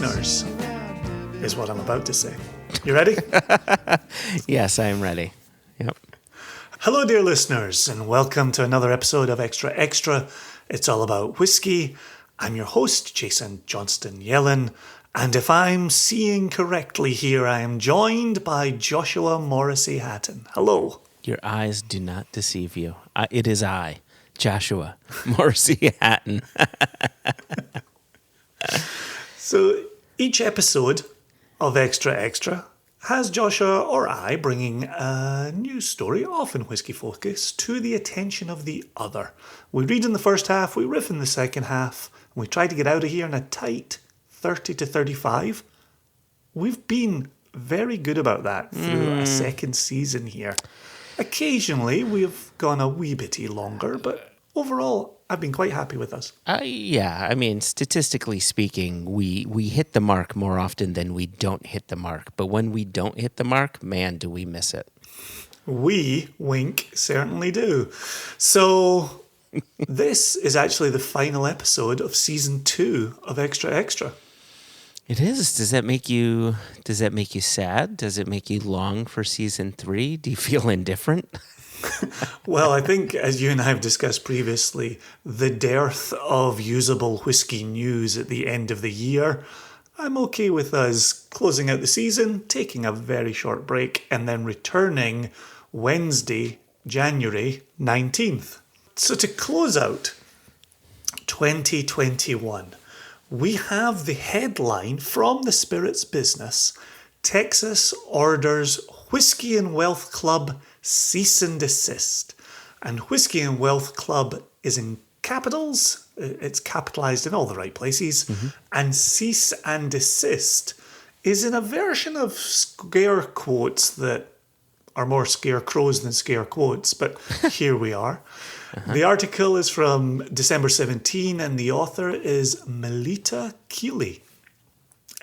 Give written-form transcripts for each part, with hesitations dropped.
listeners, is what I'm about to say. You ready? Yes, I am ready. Yep. Hello, dear listeners, and welcome to another episode of Extra Extra. It's all about whiskey. I'm your host, Jason Johnston Yellen, and if I'm seeing correctly here, I am joined by Joshua Morrissey Hatton. Hello. Your eyes do not deceive you. It is I, Joshua Morrissey Hatton. So each episode of Extra Extra has Joshua or I bringing a news story, often whiskey focused, to the attention of the other. We read in the first half, we riff in the second half, and we try to get out of here in a tight 30 to 35. We've been very good about that through a second season here. Occasionally we've gone a wee bitty longer, but overall I've been quite happy with us. Yeah, I mean, statistically speaking, we hit the mark more often than we don't hit the mark. But when we don't hit the mark, man, do we miss it. We, wink, certainly do. So this is actually the final episode of season 2 of Extra Extra. It is. Does that make you sad? Does it make you long for season 3? Do you feel indifferent? Well, I think, as you and I have discussed previously, the dearth of usable whiskey news at the end of the year, I'm okay with us closing out the season, taking a very short break, and then returning Wednesday, January 19th. So to close out 2021, we have the headline from the Spirits Business: Texas orders Whiskey and Wealth Club cease and desist. And Whiskey and Wealth Club is in capitals. It's capitalized in all the right places. Mm-hmm. And cease and desist is in a version of scare quotes that are more scarecrows than scare quotes. But here we are. Uh-huh. The article is from December 17 and the author is Melita Keeley.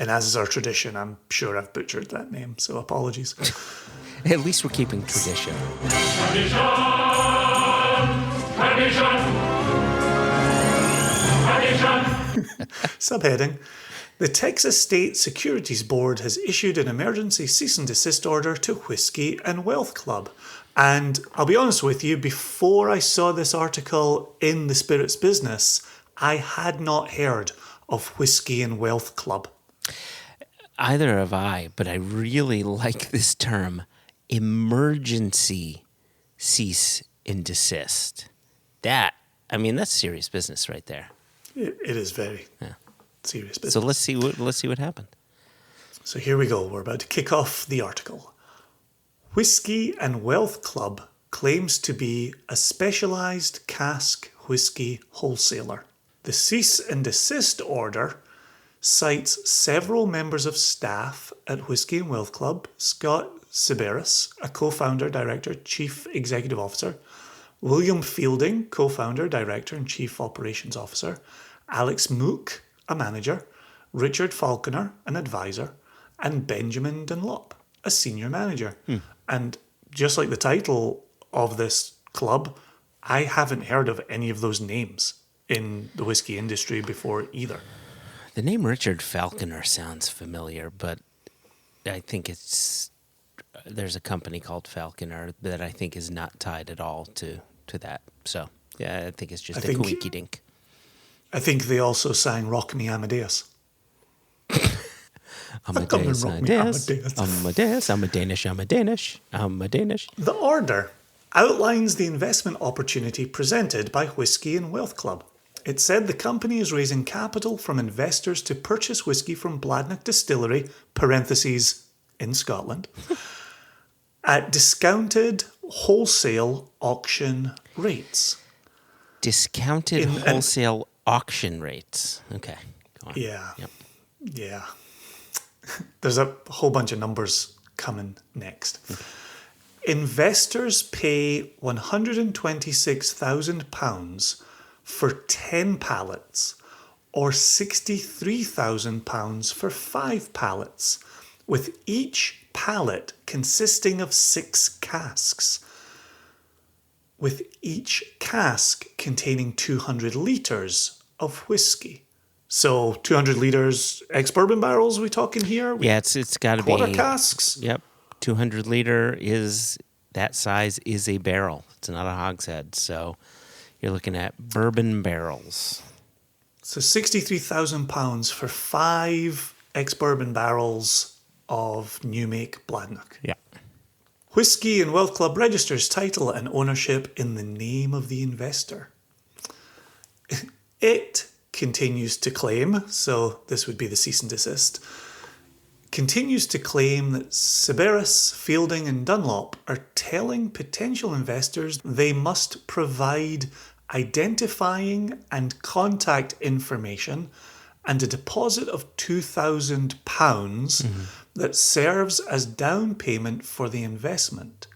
And as is our tradition, I'm sure I've butchered that name, so apologies. At least we're keeping tradition. Tradition! Subheading: The Texas State Securities Board has issued an emergency cease and desist order to Whiskey and Wealth Club. And I'll be honest with you, before I saw this article in the Spirits Business, I had not heard of Whiskey and Wealth Club. Either have I, but I really like this term, emergency cease and desist. That's serious business right there. It is very serious business. So let's see what happened. So here we go. We're about to kick off the article. Whiskey and Wealth Club claims to be a specialized cask whiskey wholesaler. The cease and desist order cites several members of staff at Whiskey and Wealth Club: Scott Siberis, a co-founder, director, chief executive officer; William Fielding, co-founder, director, and chief operations officer; Alex Mook, a manager; Richard Falconer, an advisor; and Benjamin Dunlop, a senior manager. And just like the title of this club, I haven't heard of any of those names in the whiskey industry before either. The name Richard Falconer sounds familiar, but I think there's a company called Falconer that I think is not tied at all to that. So, yeah, I think it's just a coinky-dink. I think they also sang Rock Me Amadeus. Amadeus, Amadeus, I'm a Danish. The order outlines the investment opportunity presented by Whiskey and Wealth Club. It said the company is raising capital from investors to purchase whiskey from Bladnoch Distillery, parentheses, in Scotland, at discounted wholesale auction rates. Discounted wholesale auction rates. Okay, go on. Yeah. Yep. Yeah. There's a whole bunch of numbers coming next. Investors pay £126,000 for 10 pallets or £63,000 for 5 pallets, with each pallet consisting of 6 casks, with each cask containing 200 litres of whiskey. So 200 litres ex-bourbon barrels we talking here? Yeah, it's got to be Quarter casks? Yep, 200 liter is that size is a barrel. It's not a hogshead, so you're looking at bourbon barrels. So £63,000 for 5 ex-bourbon barrels of new make Bladnoch. Yeah. Whiskey and Wealth Club registers title and ownership in the name of the investor. It continues to claim, so this would be the cease and desist, continues to claim that Sybaris, Fielding and Dunlop are telling potential investors they must provide identifying and contact information and a deposit of £2,000 that serves as down payment for the investment.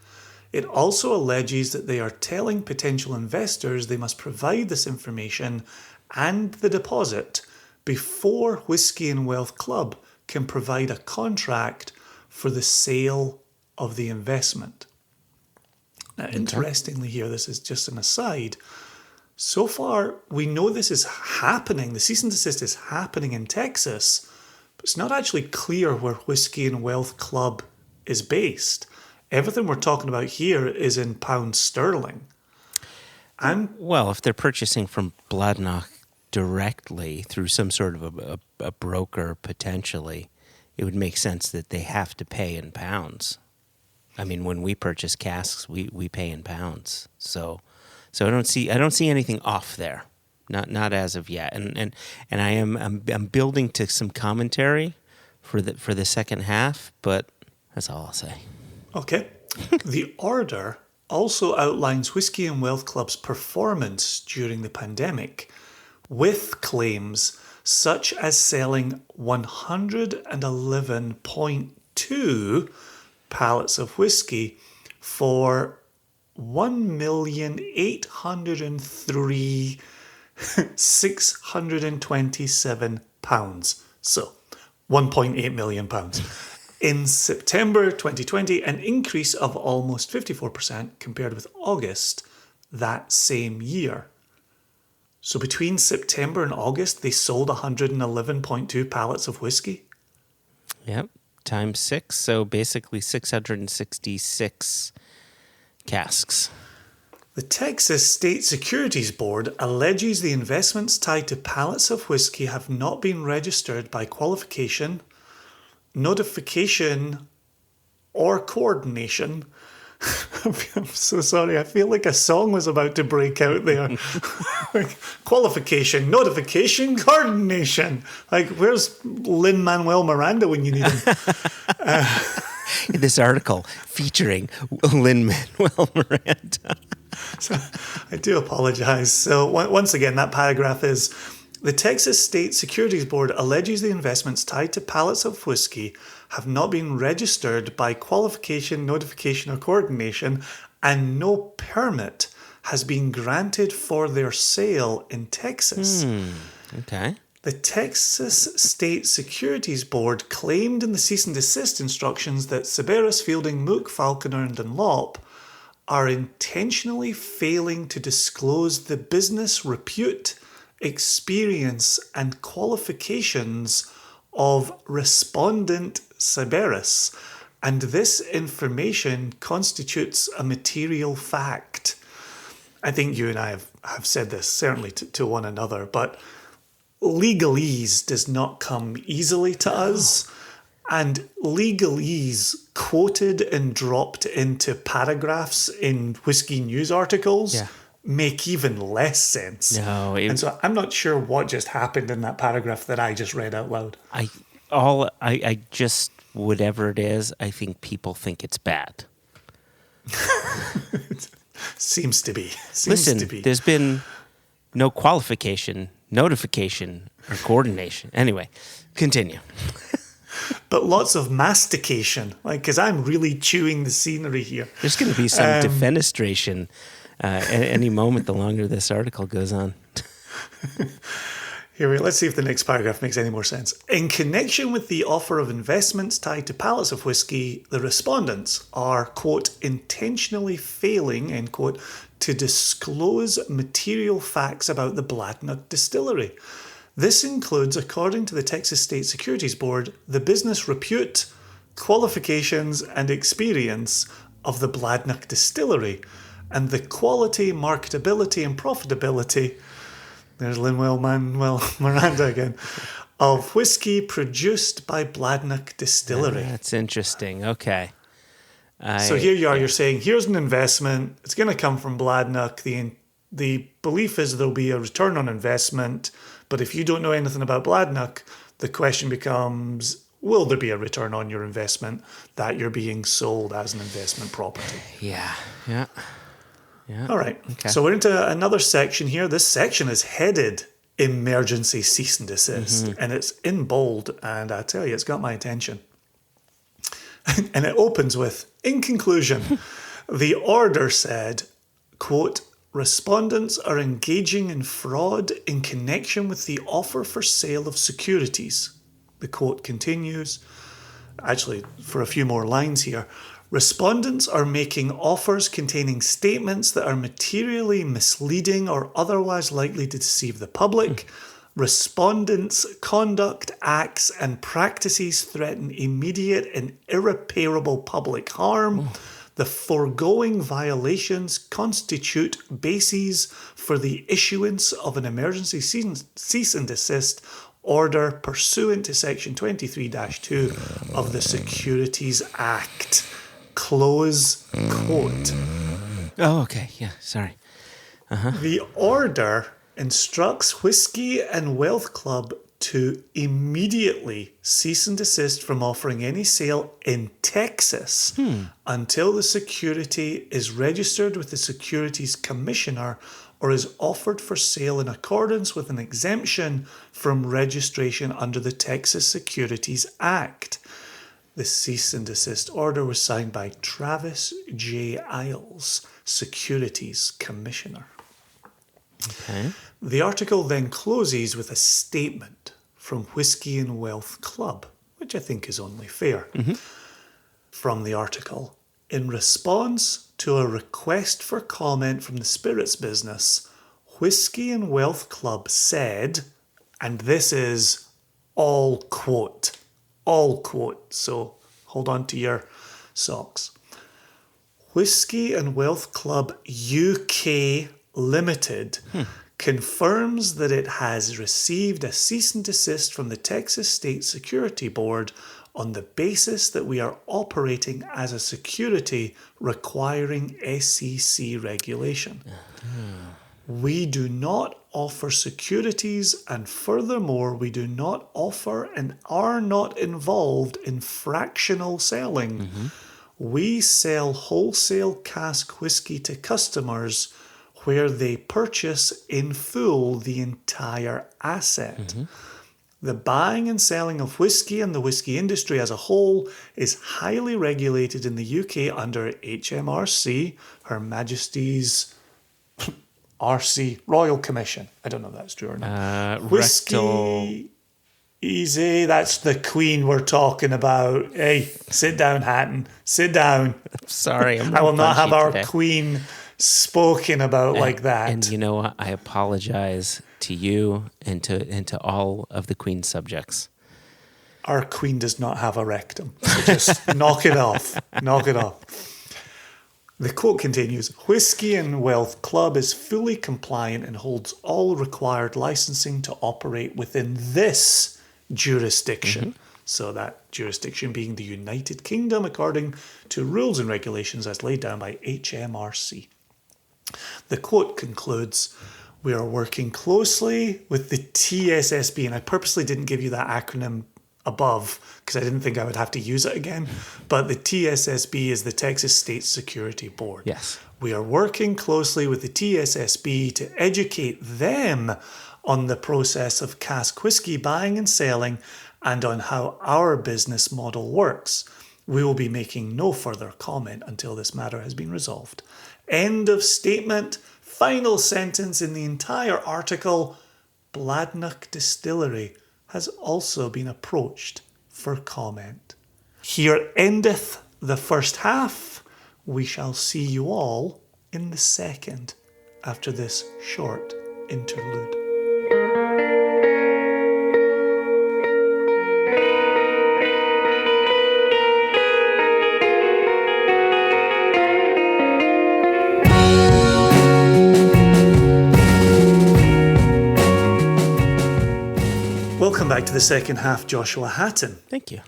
It also alleges that they are telling potential investors they must provide this information and the deposit before Whiskey and Wealth Club can provide a contract for the sale of the investment. Now, interestingly here, this is just an aside. So far, we know this is happening. The cease and desist is happening in Texas, but it's not actually clear where Whiskey and Wealth Club is based. Everything we're talking about here is in pounds sterling. Well, if they're purchasing from Bladnoch directly through some sort of a broker, potentially, it would make sense that they have to pay in pounds. I mean, when we purchase casks, we pay in pounds. So I don't see anything off there, not as of yet. And I'm building to some commentary for the second half, but that's all I'll say. Okay. The order also outlines Whiskey and Wealth Club's performance during the pandemic, with claims such as selling 111.2 pallets of whiskey for £1,803,627. So £1.8 million. In September 2020, an increase of almost 54% compared with August that same year. So between September and August, they sold 111.2 pallets of whiskey? Yep, times 6, so basically 666 casks. The Texas State Securities Board alleges the investments tied to pallets of whiskey have not been registered by qualification, notification, or coordination. I'm so sorry. I feel like a song was about to break out there. Like, qualification, notification, coordination. Like, where's Lin-Manuel Miranda when you need him? This article featuring Lin-Manuel Miranda. So, I do apologize. So once again, that paragraph is, the Texas State Securities Board alleges the investments tied to pallets of whiskey have not been registered by qualification, notification, or coordination, and no permit has been granted for their sale in Texas. Okay. The Texas State Securities Board claimed in the cease and desist instructions that Sybaris, Fielding, Mook, Falconer, and Dunlop are intentionally failing to disclose the business repute, experience, and qualifications of respondent Sybaris, and this information constitutes a material fact. I think you and I have said this, certainly to one another, but legalese does not come easily to us, and legalese quoted and dropped into paragraphs in whiskey news articles make even less sense. And so I'm not sure what just happened in that paragraph that I just read out loud. I just, whatever it is, I think people think it's bad. Seems to be. There's been no qualification, notification, or coordination. Anyway, continue. But lots of mastication, like, because I'm really chewing the scenery here. There's going to be some defenestration at any moment the longer this article goes on. Let's see if the next paragraph makes any more sense. In connection with the offer of investments tied to pallets of whiskey, the respondents are, quote, intentionally failing, end quote, to disclose material facts about the Bladnoch distillery. This includes, according to the Texas State Securities Board, the business repute, qualifications and experience of the Bladnoch Distillery, and the quality, marketability and profitability, there's Lin-Manuel Miranda again, of whiskey produced by Bladnoch Distillery. That's interesting. Okay. So here you are, you're saying, here's an investment, it's going to come from Bladnoch. The belief is there'll be a return on investment, but if you don't know anything about Bladnoch, the question becomes, will there be a return on your investment that you're being sold as an investment property? Yeah. All right, Okay. so we're into another section here. This section is headed Emergency Cease and Desist, and it's in bold, and I tell you, it's got my attention. And it opens with, in conclusion, the order said, quote, respondents are engaging in fraud in connection with the offer for sale of securities. The quote continues, actually, for a few more lines here. Respondents are making offers containing statements that are materially misleading or otherwise likely to deceive the public. Respondents' conduct, acts, and practices threaten immediate and irreparable public harm. The foregoing violations constitute bases for the issuance of an emergency cease and desist order pursuant to Section 23-2 of the Securities Act. Close quote. Oh, okay. Yeah, sorry. The order instructs Whiskey and Wealth Club to immediately cease and desist from offering any sale in Texas until the security is registered with the Securities Commissioner or is offered for sale in accordance with an exemption from registration under the Texas Securities Act. The cease and desist order was signed by Travis J. Isles, Securities Commissioner. Okay. The article then closes with a statement from Whiskey and Wealth Club, which I think is only fair. From the article, in response to a request for comment from the spirits business, Whiskey and Wealth Club said, and this is all quote, so hold on to your socks. Whiskey and Wealth Club UK Limited confirms that it has received a cease and desist from the Texas State Security Board on the basis that we are operating as a security requiring SEC regulation. We do not offer securities, and furthermore, we do not offer and are not involved in fractional selling. We sell wholesale cask whiskey to customers where they purchase in full the entire asset. The buying and selling of whiskey and the whiskey industry as a whole is highly regulated in the UK under HMRC, Her Majesty's RC, Royal Commission. I don't know if that's true or not. Whiskey, easy, that's the Queen we're talking about. Hey, sit down, Hatton, sit down. Sorry, I will not have our today. Queen spoken about like that. And you know what? I apologize to you and to all of the Queen's subjects. Our Queen does not have a rectum. So just knock it off. Knock it off. The quote continues, Whiskey and Wealth Club is fully compliant and holds all required licensing to operate within this jurisdiction. So that jurisdiction being the United Kingdom according to rules and regulations as laid down by HMRC. The quote concludes, we are working closely with the TSSB, and I purposely didn't give you that acronym above because I didn't think I would have to use it again, but the TSSB is the Texas State Security Board. Yes. We are working closely with the TSSB to educate them on the process of cask whiskey buying and selling and on how our business model works. We will be making no further comment until this matter has been resolved. End of statement. Final sentence in the entire article. Bladnoch Distillery has also been approached for comment. Here endeth the first half. We shall see you all in the second after this short interlude. Welcome back to the second half, Joshua Hatton. Thank you.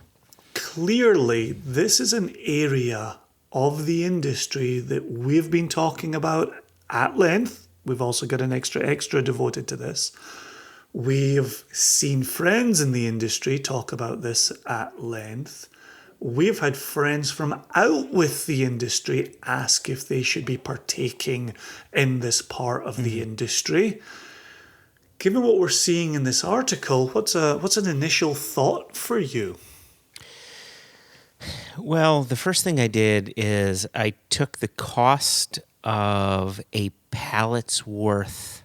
Clearly, this is an area of the industry that we've been talking about at length. We've also got an extra devoted to this. We've seen friends in the industry talk about this at length. We've had friends from out with the industry ask if they should be partaking in this part of the industry. Given what we're seeing in this article, what's an initial thought for you? Well, the first thing I did is I took the cost of a pallet's worth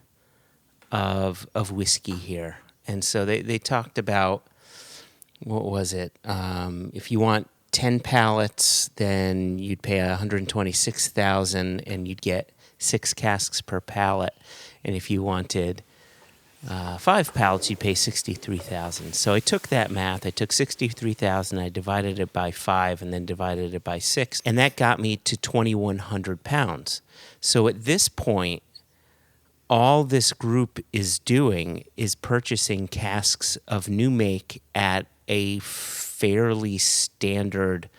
of whiskey here. And so they talked about, what was it? If you want 10 pallets, then you'd pay $126,000 and you'd get 6 casks per pallet. And if you wanted 5 pallets, you'd pay $63,000. So I took that math. I took $63,000. I divided it by 5, and then divided it by 6, and that got me to 2,100 pounds. So at this point, all this group is doing is purchasing casks of new make at a fairly standard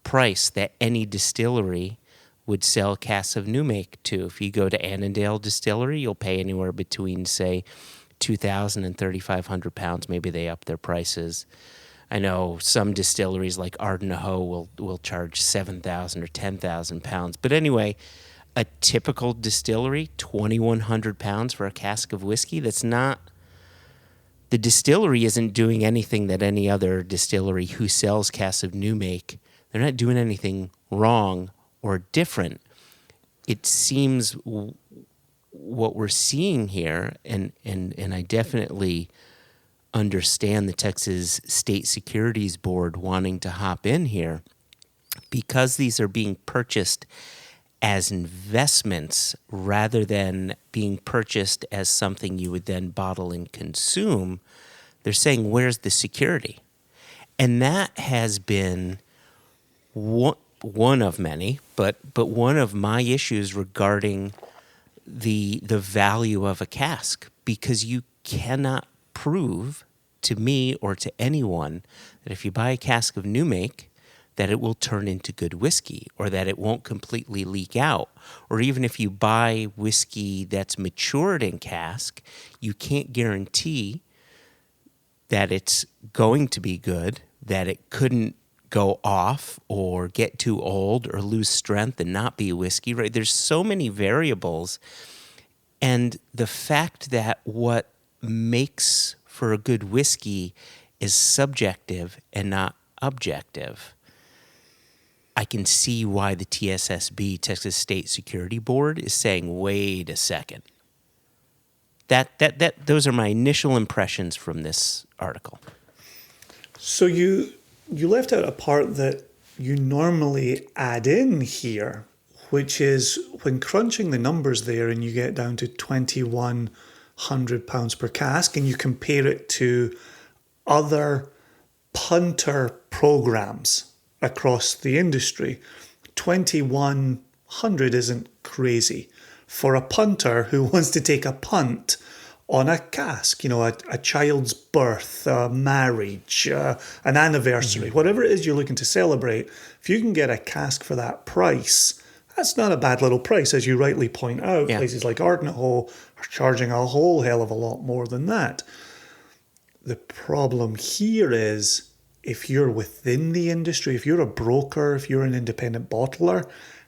price that any distillery would sell casks of new make to. If you go to Annandale Distillery, you'll pay anywhere between, say, 2,000 and 3,500 pounds. Maybe they up their prices. I know some distilleries like Ardnahoe will charge 7,000 or 10,000 pounds. But anyway, a typical distillery, 2,100 pounds for a cask of whiskey. That's not. The distillery isn't doing anything that any other distillery who sells casks of new make. They're not doing anything wrong or different. It seems what we're seeing here, and I definitely understand the Texas State Securities Board wanting to hop in here, because these are being purchased as investments rather than being purchased as something you would then bottle and consume. They're saying, where's the security? And that has been one of many, but one of my issues regarding the value of a cask, because you cannot prove to me or to anyone that if you buy a cask of new make that it will turn into good whiskey, or that it won't completely leak out. Or even if you buy whiskey that's matured in cask, you can't guarantee that it's going to be good, that it couldn't go off or get too old or lose strength and not be whiskey, right? There's so many variables. And the fact that what makes for a good whiskey is subjective and not objective, I can see why the TSSB, Texas State Security Board, is saying, wait a second. Those are my initial impressions from this article. So you left out a part that you normally add in here, which is when crunching the numbers there and you get down to 2,100 pounds per cask and you compare it to other punter programs across the industry, 2,100 isn't crazy. For a punter who wants to take a punt on a cask, a child's birth, a marriage, an anniversary, whatever it is you're looking to celebrate, if you can get a cask for that price, that's not a bad little price. As you rightly point out, places like Ardnahoe are charging a whole hell of a lot more than that. The problem here is, if you're within the industry, if you're a broker, if you're an independent bottler,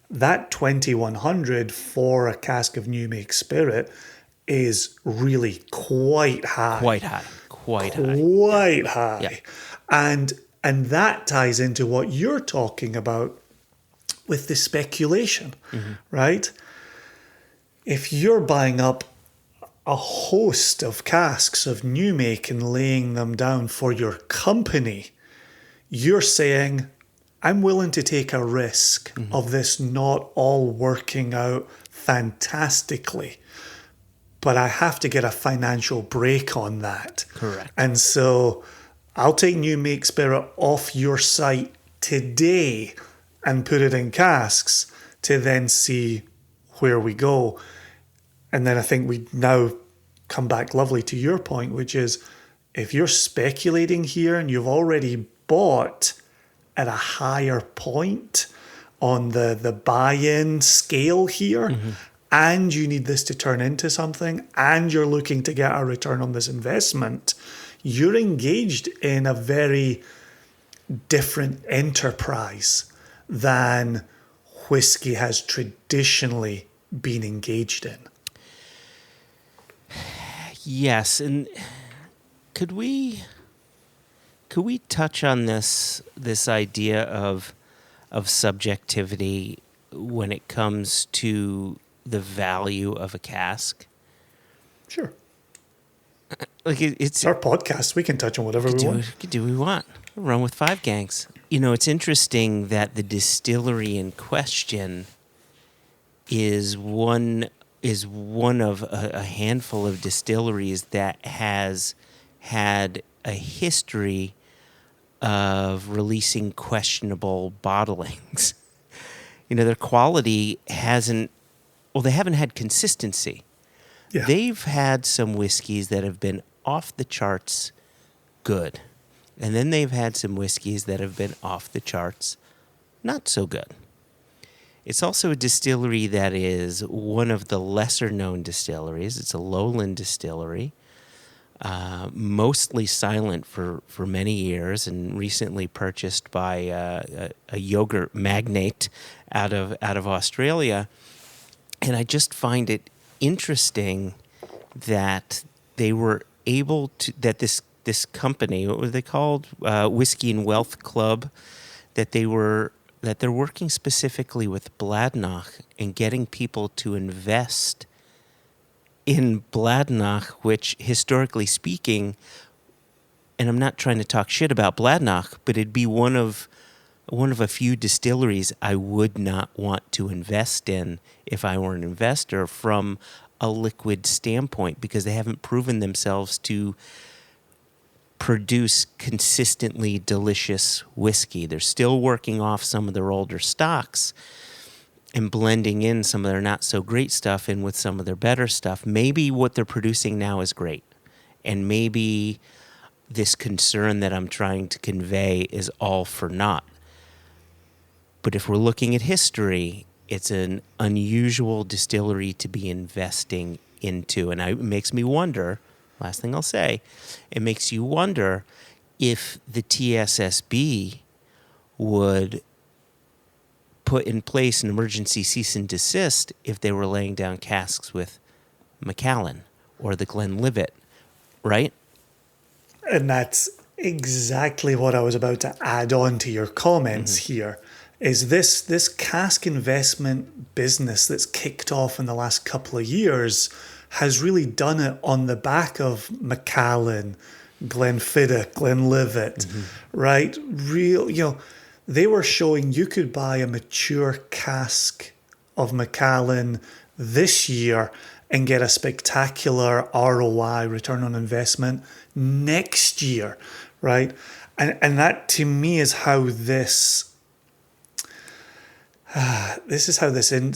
that 2,100 for a cask of new make spirit is really quite high. Quite high. Yeah. And that ties into what you're talking about with the speculation, right? If you're buying up a host of casks of new make and laying them down for your company, you're saying, I'm willing to take a risk of this not all working out fantastically, but I have to get a financial break on that. Correct. And so I'll take new make spirit off your site today and put it in casks to then see where we go. And then I think we now come back lovely to your point, which is if you're speculating here and you've already bought at a higher point on the buy-in scale here, and you need this to turn into something, and you're looking to get a return on this investment, you're engaged in a very different enterprise than whiskey has traditionally been engaged in. Yes, and could we touch on this idea of subjectivity when it comes to the value of a cask? Sure. Like it's our podcast. We can touch on whatever we want. We can do what we want. Run with five gangs. It's interesting that the distillery in question is one of a handful of distilleries that has had a history of releasing questionable bottlings. Their quality they haven't had consistency. Yeah. They've had some whiskeys that have been off the charts good. And then they've had some whiskeys that have been off the charts not so good. It's also a distillery that is one of the lesser known distilleries. It's a lowland distillery, mostly silent for many years, and recently purchased by a yogurt magnate out of Australia. And I just find it interesting that they were able to, that this company, what were they called? Whiskey and Wealth Club, that they're working specifically with Bladnoch and getting people to invest in Bladnoch, which historically speaking, and I'm not trying to talk shit about Bladnoch, but it'd be one of a few distilleries I would not want to invest in if I were an investor from a liquid standpoint, because they haven't proven themselves to produce consistently delicious whiskey. They're still working off some of their older stocks and blending in some of their not so great stuff in with some of their better stuff. Maybe what they're producing now is great, and maybe this concern that I'm trying to convey is all for naught. But if we're looking at history, it's an unusual distillery to be investing into. And it makes me wonder, last thing I'll say, it makes you wonder if the TSSB would put in place an emergency cease and desist if they were laying down casks with Macallan or the Glenlivet, right? And that's exactly what I was about to add on to your comments here. Is this cask investment business that's kicked off in the last couple of years has really done it on the back of Macallan, Glenfiddich, Glenlivet, right? They were showing you could buy a mature cask of Macallan this year and get a spectacular ROI, return on investment, next year, right? And that to me is how this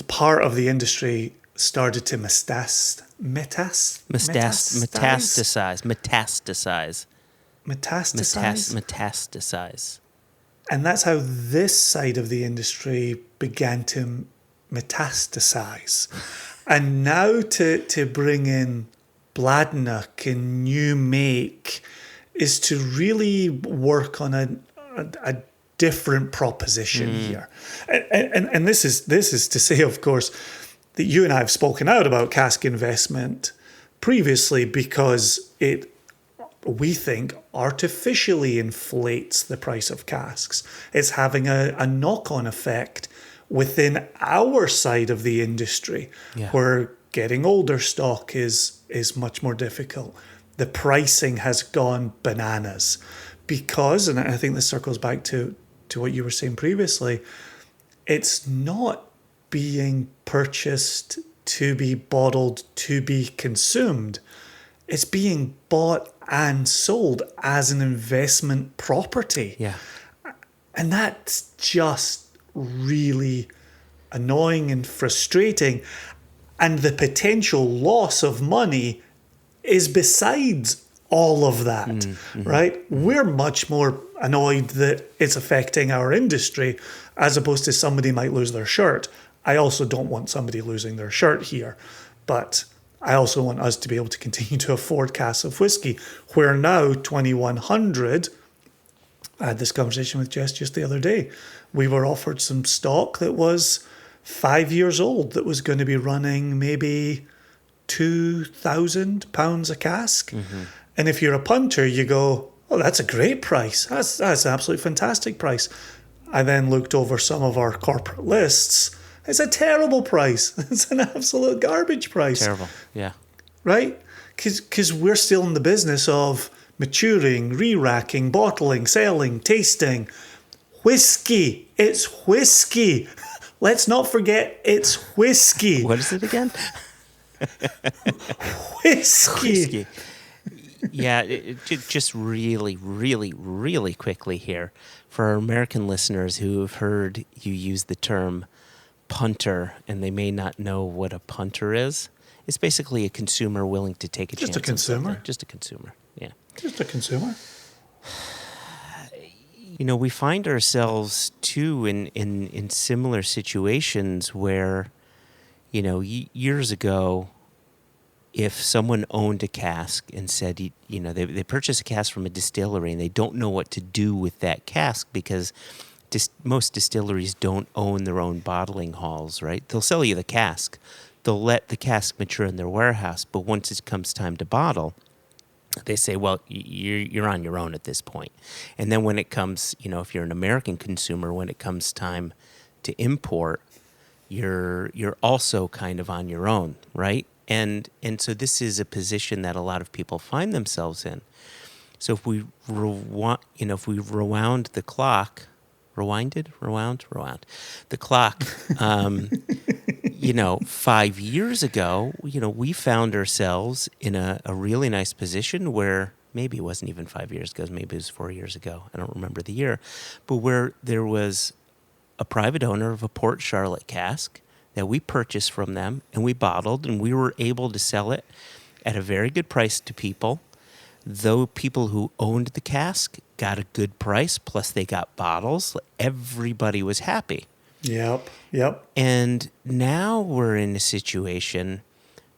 part of the industry started to metastasize. And that's how this side of the industry began to metastasize. And now to bring in Bladnoch and new make is to really work on a different proposition here. And this is to say, of course, that you and I have spoken out about cask investment previously because it, we think, artificially inflates the price of casks. It's having a knock-on effect within our side of the industry, where getting older stock is much more difficult. The pricing has gone bananas because, and I think this circles back to what you were saying previously, it's not being purchased to be bottled, to be consumed. It's being bought and sold as an investment property. Yeah. And that's just really annoying and frustrating. And the potential loss of money is besides all of that, right? We're much more annoyed that it's affecting our industry as opposed to somebody might lose their shirt. I also don't want somebody losing their shirt here, but I also want us to be able to continue to afford casks of whiskey, where now 2100, I had this conversation with Jess just the other day. We were offered some stock that was 5 years old that was going to be running maybe £2,000 a cask. And if you're a punter, you go, oh, that's a great price. That's an absolutely fantastic price. I then looked over some of our corporate lists. It's a terrible price. It's an absolute garbage price. Terrible, yeah. Right? Because we're still in the business of maturing, re-racking, bottling, selling, tasting. Whiskey. It's whiskey. Let's not forget it's whiskey. What is it again? Whiskey. Yeah, just really, really, really quickly here. For our American listeners who have heard you use the term punter and they may not know what a punter is, it's basically a consumer willing to take a chance. Just a consumer. Just a consumer, yeah. Just a consumer. You know, we find ourselves, too, in similar situations where, you know, years ago, if someone owned a cask and said, you know, they purchase a cask from a distillery and they don't know what to do with that cask because most distilleries don't own their own bottling halls, right? They'll sell you the cask. They'll let the cask mature in their warehouse, but once it comes time to bottle, they say, well, you're on your own at this point. And then when it comes, you know, if you're an American consumer, when it comes time to import, you're also kind of on your own, right? And so this is a position that a lot of people find themselves in. So if we rewound the clock, rewound the clock, you know, 5 years ago, you know, we found ourselves in a really nice position where maybe it wasn't even 5 years ago, maybe it was 4 years ago. I don't remember the year, but where there was a private owner of a Port Charlotte cask that we purchased from them and we bottled, and we were able to sell it at a very good price to people. Though people who owned the cask got a good price, plus they got bottles, everybody was happy. Yep. And now we're in a situation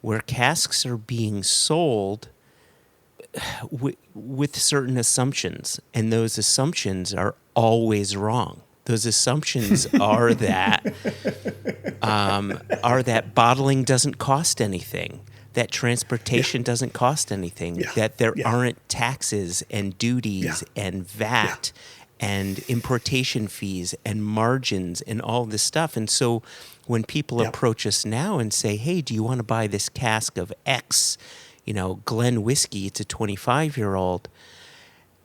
where casks are being sold with certain assumptions, and those assumptions are always wrong. Those assumptions are that bottling doesn't cost anything, that transportation doesn't cost anything, that there aren't taxes and duties and VAT and importation fees and margins and all this stuff. And so when people approach us now and say, hey, do you want to buy this cask of X, you know, Glen whiskey, it's a 25-year-old,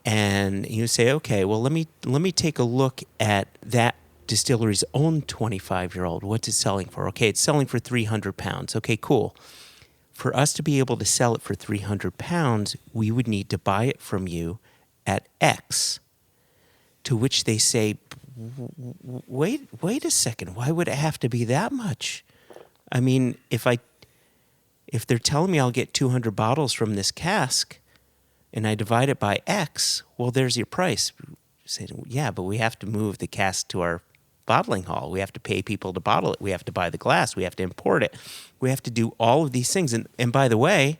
and you say, okay, well, let me take a look at that distillery's own 25-year-old. What's it selling for? Okay, it's selling for £300. Okay, cool. For us to be able to sell it for £300, we would need to buy it from you at X. To which they say, wait a second, why would it have to be that much? I mean, if they're telling me I'll get 200 bottles from this cask, and I divide it by X, well, there's your price. You say, yeah, but we have to move the cask to our bottling hall. We have to pay people to bottle it. We have to buy the glass. We have to import it. We have to do all of these things. And by the way,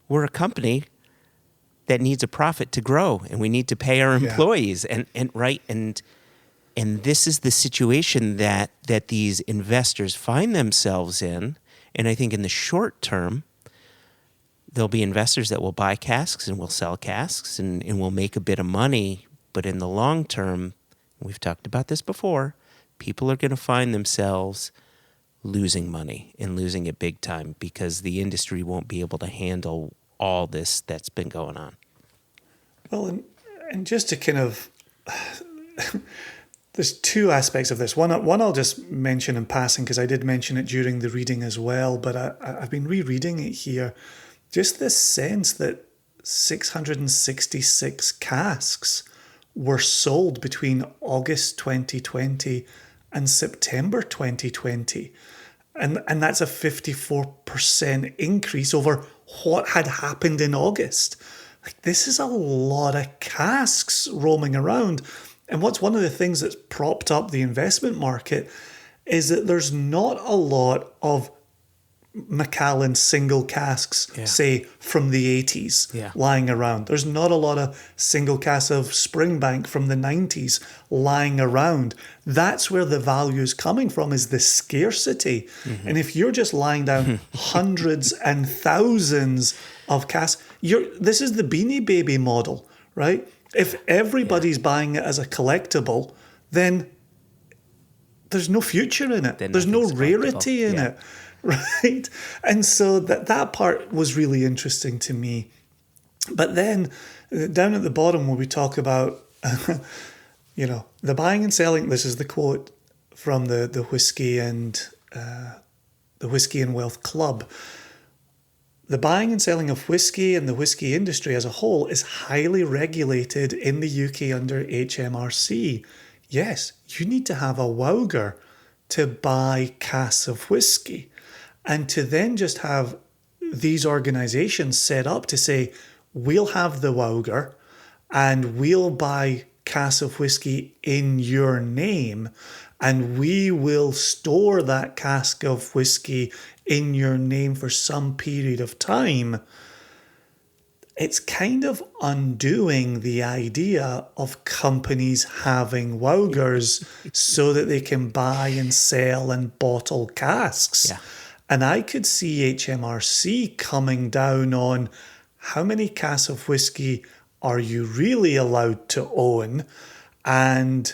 we're a company that needs a profit to grow, and we need to pay our employees. And this is the situation that these investors find themselves in. And I think in the short term, there'll be investors that will buy casks and will sell casks and will make a bit of money. But in the long term, we've talked about this before, people are going to find themselves losing money and losing it big time because the industry won't be able to handle all this that's been going on. Well, and just to kind of, there's two aspects of this. One I'll just mention in passing because I did mention it during the reading as well, but I've been rereading it here. Just this sense that 666 casks were sold between August 2020 and September 2020. And that's a 54% increase over what had happened in August. like, this is a lot of casks roaming around. And what's one of the things that's propped up the investment market is that there's not a lot of Macallan single casks, say, from the 80s lying around. There's not a lot of single casks of Springbank from the 90s lying around. That's where the value is coming from, is the scarcity. And if you're just lying down hundreds and thousands of casks, this is the Beanie Baby model, right? If everybody's buying it as a collectible, then there's no future in it. There's no rarity in it. Right. And so that part was really interesting to me. But then down at the bottom where we talk about, the buying and selling, this is the quote from the Whiskey and Wealth Club. The buying and selling of whiskey and the whiskey industry as a whole is highly regulated in the UK under HMRC. Yes, you need to have a wowger to buy casks of whiskey. And to then just have these organizations set up to say, we'll have the wowger and we'll buy casks of whiskey in your name, and we will store that cask of whiskey in your name for some period of time. It's kind of undoing the idea of companies having wowgers so that they can buy and sell and bottle casks. Yeah. And I could see HMRC coming down on how many casks of whiskey are you really allowed to own, and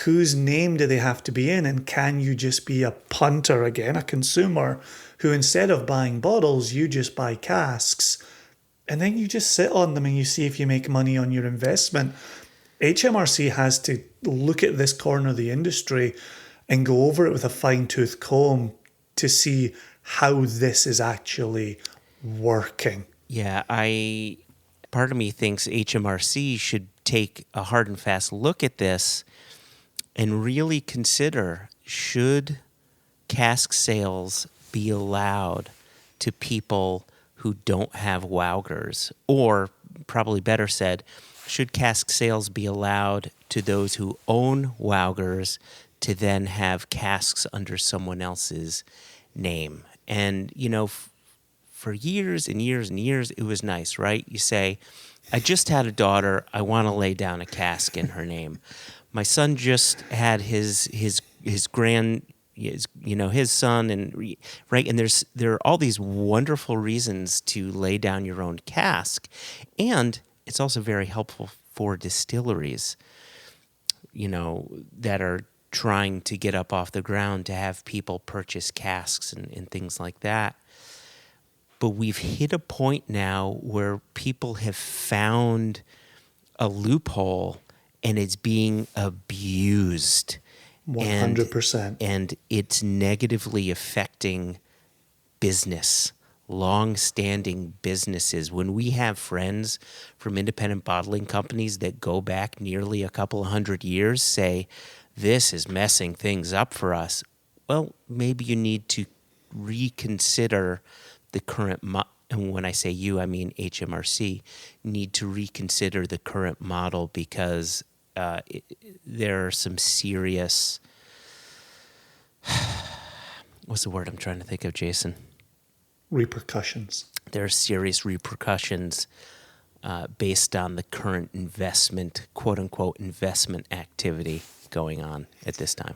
whose name do they have to be in, and can you just be a punter again, a consumer, who instead of buying bottles, you just buy casks, and then you just sit on them and you see if you make money on your investment. HMRC has to look at this corner of the industry and go over it with a fine-tooth comb to see how this is actually working. Yeah, part of me thinks HMRC should take a hard and fast look at this and really consider, should cask sales be allowed to people who don't have wowgers? Or, probably better said, should cask sales be allowed to those who own wowgers to then have casks under someone else's name? And, for years and years and years, it was nice, right? You say, I just had a daughter. I want to lay down a cask in her name. My son just had his son, and right. And there are all these wonderful reasons to lay down your own cask, and it's also very helpful for distilleries, that are trying to get up off the ground to have people purchase casks and things like that. But we've hit a point now where people have found a loophole and it's being abused. 100%. And it's negatively affecting business, long-standing businesses. When we have friends from independent bottling companies that go back nearly a couple of 100 years, say, this is messing things up for us. Well, maybe you need to reconsider the current, and when I say you, I mean HMRC, need to reconsider the current model, because there are some serious, what's the word I'm trying to think of, Jason? Repercussions. There are serious repercussions based on the current investment, quote-unquote, investment activity going on at this time.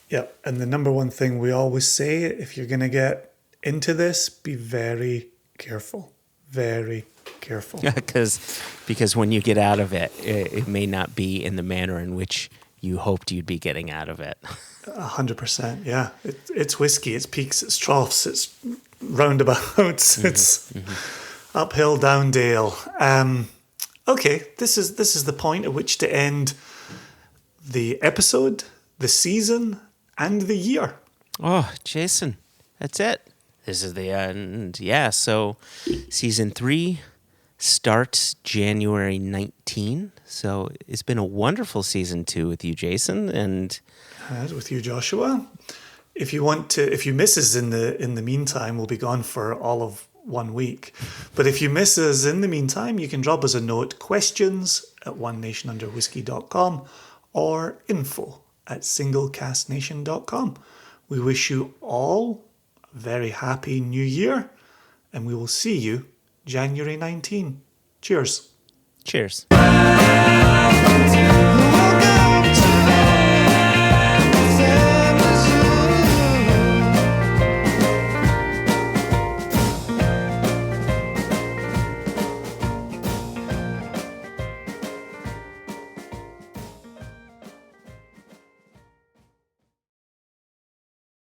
Yeah, and the number one thing we always say, if you're going to get into this, be very careful. Very careful. Because when you get out of it, it may not be in the manner in which you hoped you'd be getting out of it. 100%, yeah. It's whiskey, it's peaks, it's troughs, it's roundabouts, it's uphill, down dale. Okay, this is the point at which to end the episode, the season, and the year. Oh, Jason, that's it. This is the end. Yeah, so season 3 starts January 19. So it's been a wonderful season 2 with you, Jason, and with you, Joshua. If you miss us in the meantime, we'll be gone for all of 1 week. But if you miss us in the meantime, you can drop us a note, questions@onenationunderwhiskey.com or info@singlecasknation.com. We wish you all a very happy new year, and we will see you January 19. Cheers. Cheers.